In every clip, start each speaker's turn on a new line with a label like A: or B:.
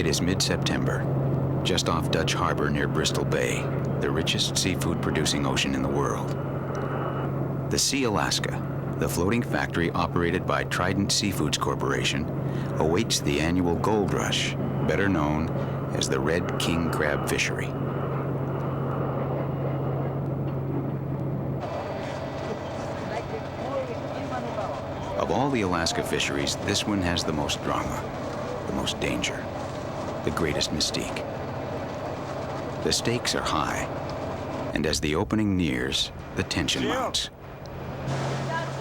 A: It is mid-September, just off Dutch Harbor near Bristol Bay, the richest seafood-producing ocean in the world. The Sea Alaska, the floating factory operated by Trident Seafoods Corporation, awaits the annual gold rush, better known as the Red King Crab Fishery. Of all the Alaska fisheries, this one has the most drama, the most danger, the greatest mystique. The stakes are high, and as the opening nears, the tension mounts.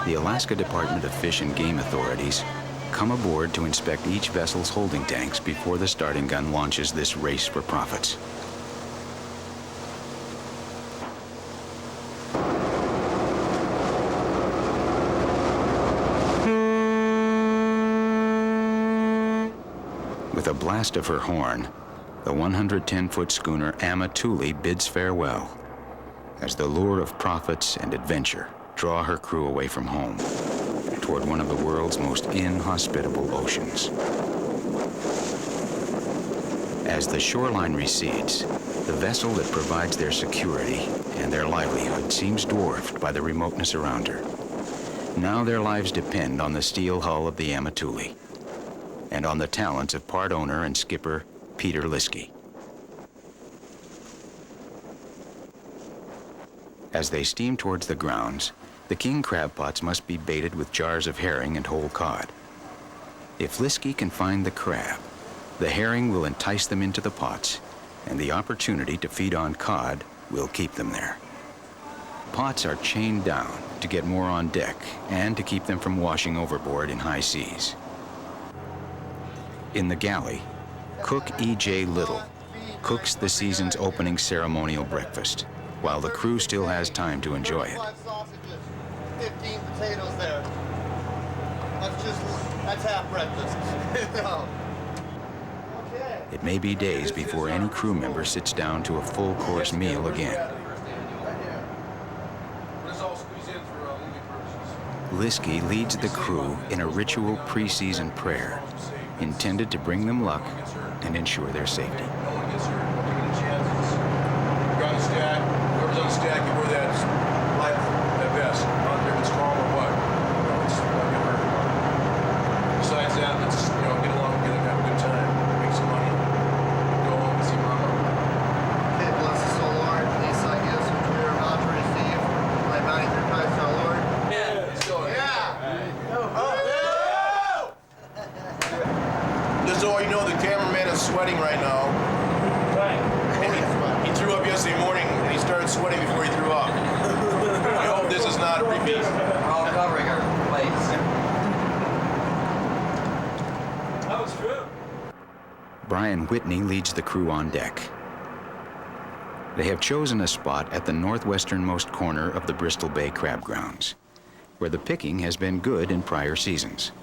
A: The Alaska Department of Fish and Game authorities come aboard to inspect each vessel's holding tanks before the starting gun launches this race for profits. With a blast of her horn, the 110-foot schooner Thule bids farewell as the lure of profits and adventure draw her crew away from home toward one of the world's most inhospitable oceans. As the shoreline recedes, the vessel that provides their security and their livelihood seems dwarfed by the remoteness around her. Now their lives depend on the steel hull of the Thule and on the talents of part owner and skipper Peter Liskey. As they steam towards the grounds, the king crab pots must be baited with jars of herring and whole cod. If Liskey can find the crab, the herring will entice them into the pots, and the opportunity to feed on cod will keep them there. Pots are chained down to get more on deck and to keep them from washing overboard in high seas. In the galley, Cook E.J. Little cooks the season's opening ceremonial breakfast, while the crew still has time to enjoy it.
B: 15 potatoes there. That's half breakfast. No. Okay.
A: It may be days before any crew member sits down to a full-course meal again. Liskey leads the crew in a ritual pre-season prayer intended to bring them luck and ensure their safety.
C: No one gets hurt. Don't take any chances. You're on the stack. Whoever's on the stack, you wear that life, that vest. I don't care if it's calm or what. It's not get hurt. Besides that, let's get along together and have a good time. Make some money. Go home and see mama.
B: Okay, bless us, O Lord. Peace I give, so we are about to receive. My bounty through Christ our Lord.
C: Yeah. Let's go. Just so you know, the cameraman is sweating right now.
D: Right.
C: He threw up yesterday morning, and he started sweating before he threw up. I hope this is not a repeat.
E: We're all covering our plates.
D: That was true.
A: Brian Whitney leads the crew on deck. They have chosen a spot at the northwesternmost corner of the Bristol Bay Crab Grounds, where the picking has been good in prior seasons.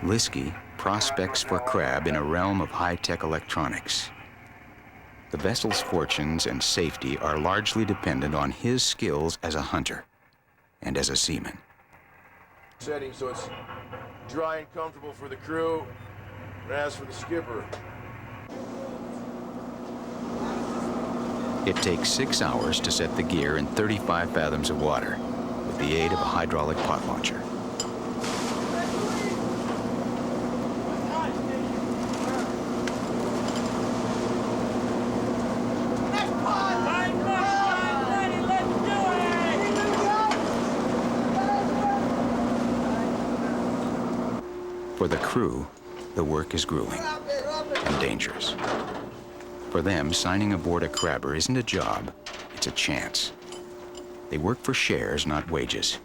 A: Liskey prospects for crab in a realm of high-tech electronics. The vessel's fortunes and safety are largely dependent on his skills as a hunter and as a seaman.
C: Setting so it's dry and comfortable for the crew, and as for the skipper.
A: It takes 6 hours to set the gear in 35 fathoms of water with the aid of a hydraulic pot launcher. For the crew, the work is grueling and dangerous. For them, signing aboard a crabber isn't a job, it's a chance. They work for shares, not wages.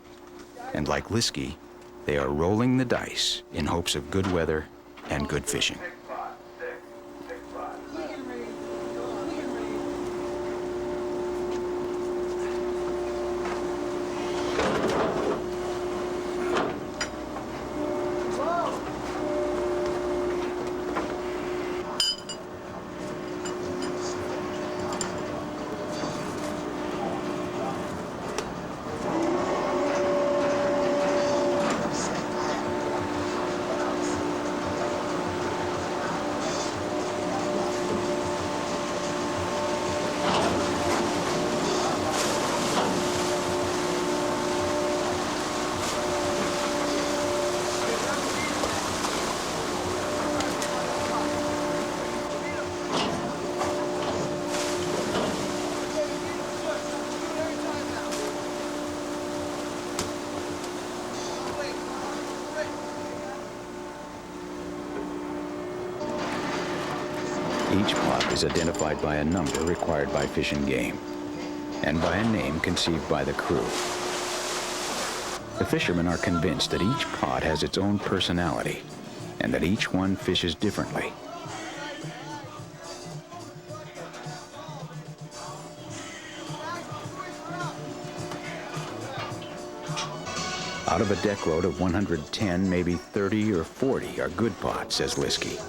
A: And like Liskey, they are rolling the dice in hopes of good weather and good fishing. Each pot is identified by a number required by Fish and Game, and by a name conceived by the crew. The fishermen are convinced that each pot has its own personality, and that each one fishes differently. Out of a deck load of 110, maybe 30 or 40 are good pots, says Liskey,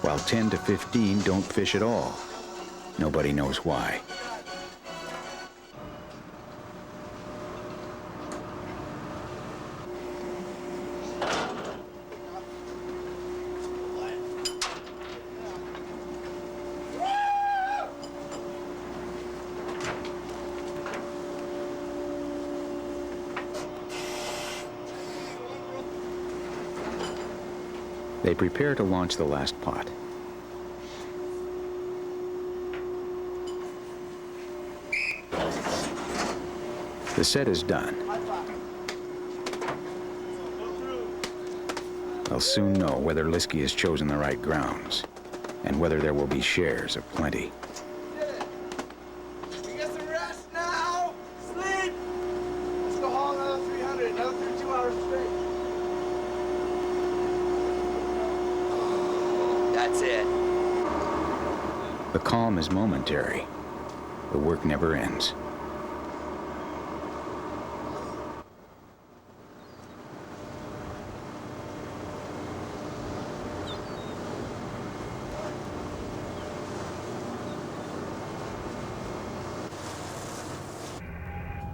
A: while 10 to 15 don't fish at all. Nobody knows why. They prepare to launch the last pot. The set is done. They'll soon know whether Liskey has chosen the right grounds, and whether there will be shares of plenty.
B: You get some rest now. Sleep. Let's go haul another 300, another 32 hours straight.
E: That's it.
A: The calm is momentary. The work never ends.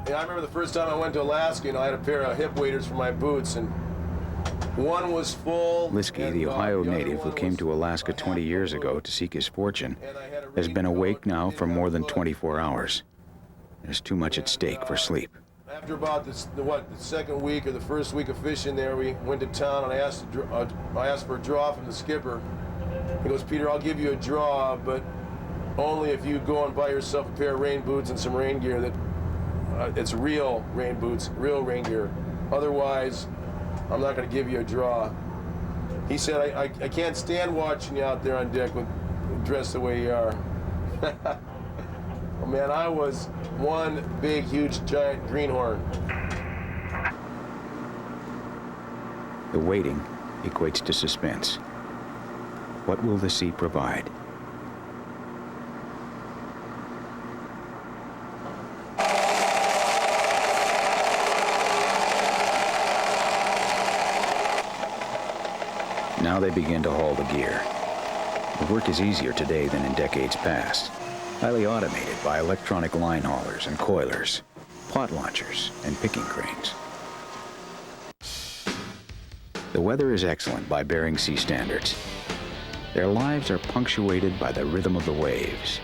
C: Yeah, I remember the first time I went to Alaska, I had a pair of hip waders for my boots, and one was full.
A: Liskey, the Ohio native who came to Alaska 20 years ago to seek his fortune, has been awake now for more than 24 hours. There's too much at stake for sleep.
C: After about the second week or the first week of fishing there, we went to town and I asked for a draw from the skipper. He goes, "Peter, I'll give you a draw, but only if you go and buy yourself a pair of rain boots and some rain gear that it's real rain boots, real rain gear. Otherwise, I'm not going to give you a draw." He said, I can't stand watching you out there on deck dressed the way you are. Oh man, I was one big, huge, giant greenhorn.
A: The waiting equates to suspense. What will the sea provide? Now they begin to haul the gear. The work is easier today than in decades past. Highly automated by electronic line haulers and coilers, pot launchers, and picking cranes. The weather is excellent by Bering Sea standards. Their lives are punctuated by the rhythm of the waves,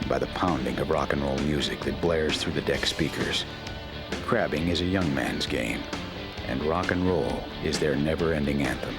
A: by the pounding of rock and roll music that blares through the deck speakers. Crabbing is a young man's game, and rock and roll is their never-ending anthem.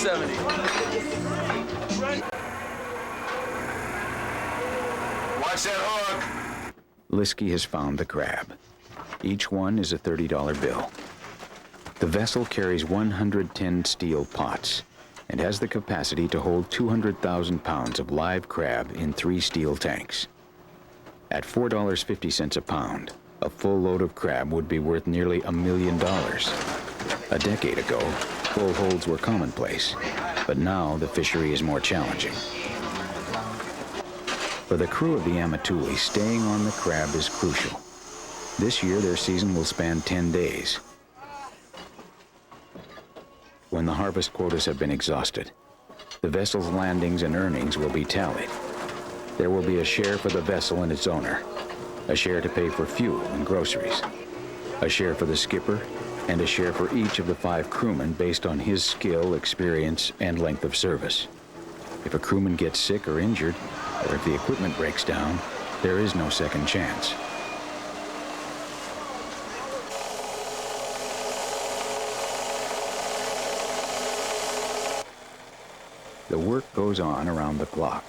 D: 70.
C: Watch that hook.
A: Liskey has found the crab. Each one is a $30 bill. The vessel carries 110 steel pots and has the capacity to hold 200,000 pounds of live crab in 3 steel tanks. At $4.50 a pound, a full load of crab would be worth nearly $1 million. A decade ago, full holds were commonplace, but now the fishery is more challenging. For the crew of the Amatuli, staying on the crab is crucial. This year, their season will span 10 days. When the harvest quotas have been exhausted, the vessel's landings and earnings will be tallied. There will be a share for the vessel and its owner, a share to pay for fuel and groceries, a share for the skipper, and a share for each of the 5 crewmen based on his skill, experience, and length of service. If a crewman gets sick or injured, or if the equipment breaks down, there is no second chance. The work goes on around the clock.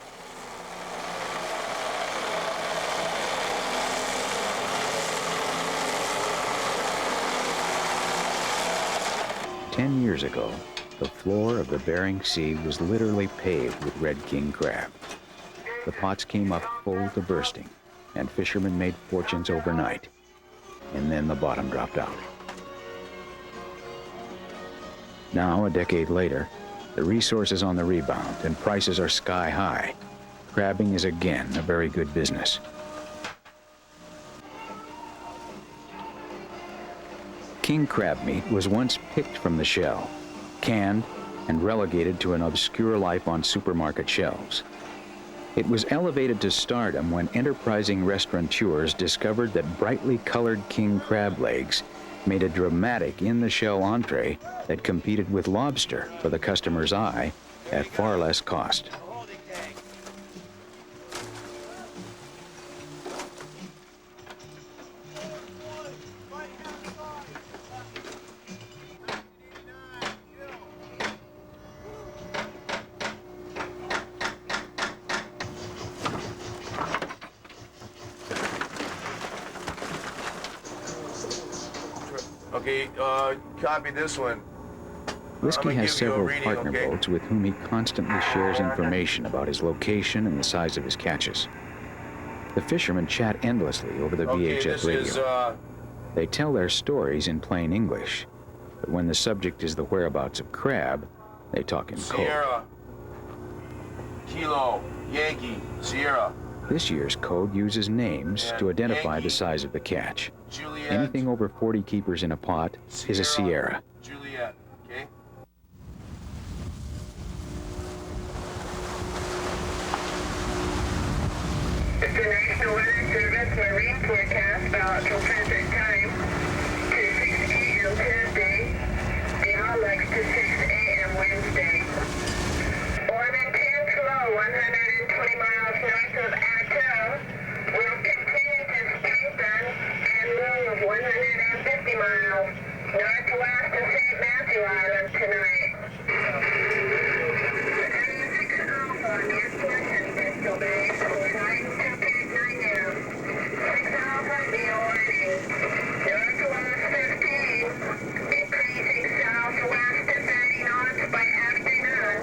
A: Ten years ago, the floor of the Bering Sea was literally paved with red king crab. The pots came up full to bursting, and fishermen made fortunes overnight. And then the bottom dropped out. Now, a decade later, the resource is on the rebound and prices are sky high. Crabbing is again a very good business. King crab meat was once picked from the shell, canned, and relegated to an obscure life on supermarket shelves. It was elevated to stardom when enterprising restaurateurs discovered that brightly colored king crab legs made a dramatic in-the-shell entree that competed with lobster for the customer's eye at far less cost.
C: Okay, copy this one.
A: Liskey has several partner boats with whom he constantly shares information about his location and the size of his catches. The fishermen chat endlessly over the VHS radio. They tell their stories in plain English, but when the subject is the whereabouts of crab, they talk in code.
C: Sierra, Kilo, Yankee, Sierra.
A: This year's code uses names to identify the size of the catch.
C: Juliet.
A: Anything over 40 keepers in a pot is a Sierra.
C: Juliet, okay?
F: The National Weather Service marine forecast about till present time to 6 a.m. Tuesday, the Alex to 6 a.m. Wednesday. Warm intense low 120 miles north of Atoll will continue to strengthen and move 150 miles northwest of St. Matthew Island tonight. The 96 Alpha near Portion, Bristol Bay, tonight to 9 a.m. 6 Alpha near warning. Northwest 15, increasing southwest to 30 knots by afternoon.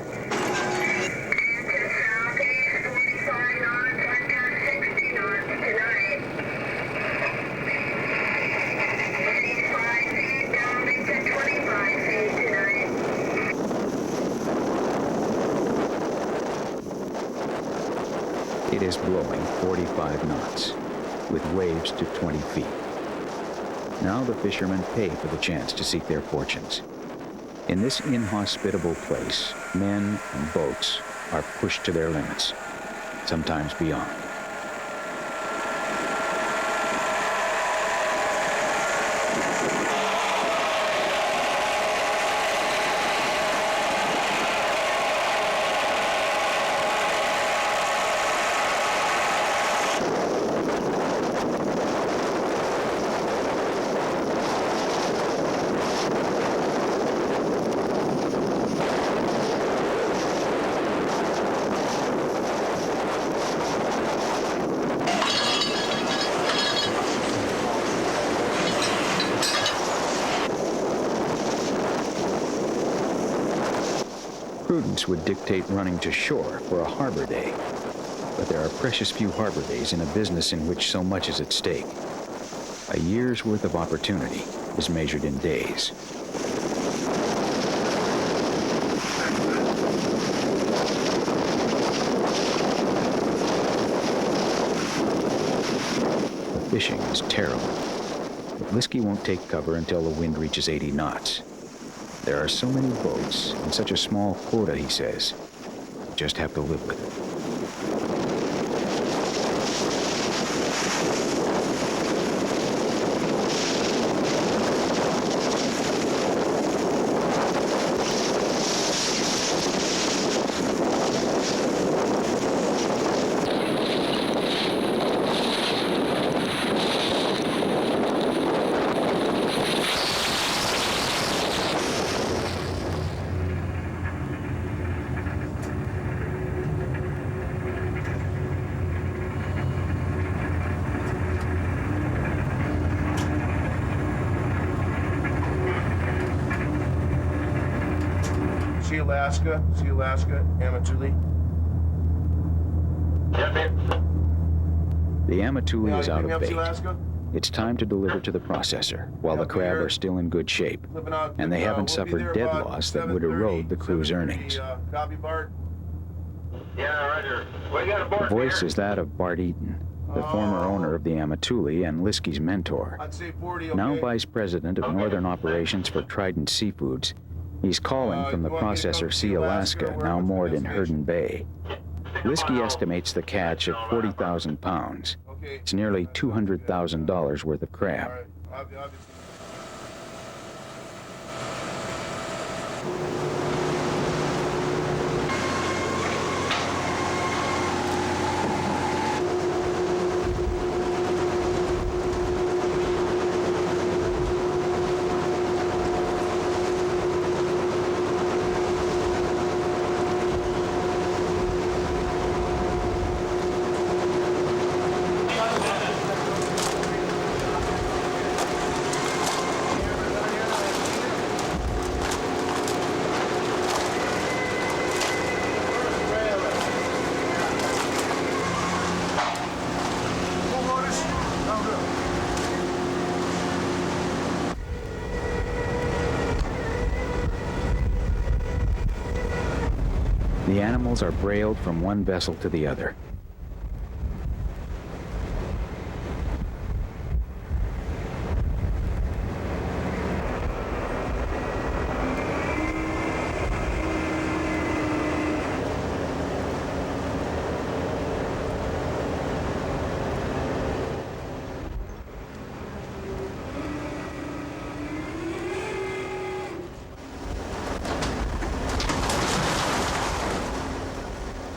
F: And to southeast 45 knots under 60 knots tonight. 85 feet down into 25 feet tonight.
A: It is blowing 45 knots, with waves to 20 feet. Now the fishermen pay for the chance to seek their fortunes. In this inhospitable place, men and boats are pushed to their limits, sometimes beyond. Prudence would dictate running to shore for a harbor day. But there are precious few harbor days in a business in which so much is at stake. A year's worth of opportunity is measured in days. The fishing is terrible. But Liskey won't take cover until the wind reaches 80 knots. There are so many boats and such a small quota, he says. You just have to live with it.
C: See Alaska, Amatuli.
A: The Amatuli is out of bait.
C: Alaska?
A: It's time to deliver to the processor, while the crab are still in good shape, and they haven't suffered dead loss that would erode the crew's earnings.
C: Copy, Bart.
D: Yeah, Roger. We got a board
A: The voice
D: here.
A: is that of Bart Eaton, the former owner of the Amatuli and Liskey's mentor.
C: I'd say 40, okay?
A: Now vice president of northern operations for Trident Seafoods. He's calling from the processor Sea Alaska, now moored in Herndon Bay. Liskey estimates the catch at 40,000 pounds.
C: Okay.
A: It's nearly $200,000 worth of crab.
C: All right. Obviously.
A: The animals are brailed from one vessel to the other.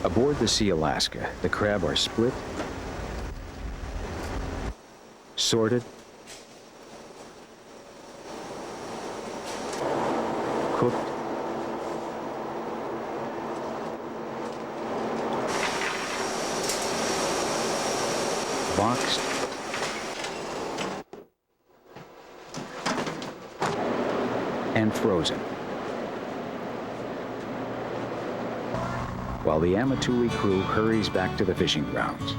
A: Aboard the Sea Alaska, the crab are split, sorted, cooked, boxed, and frozen. While the Amatuli crew hurries back to the fishing grounds.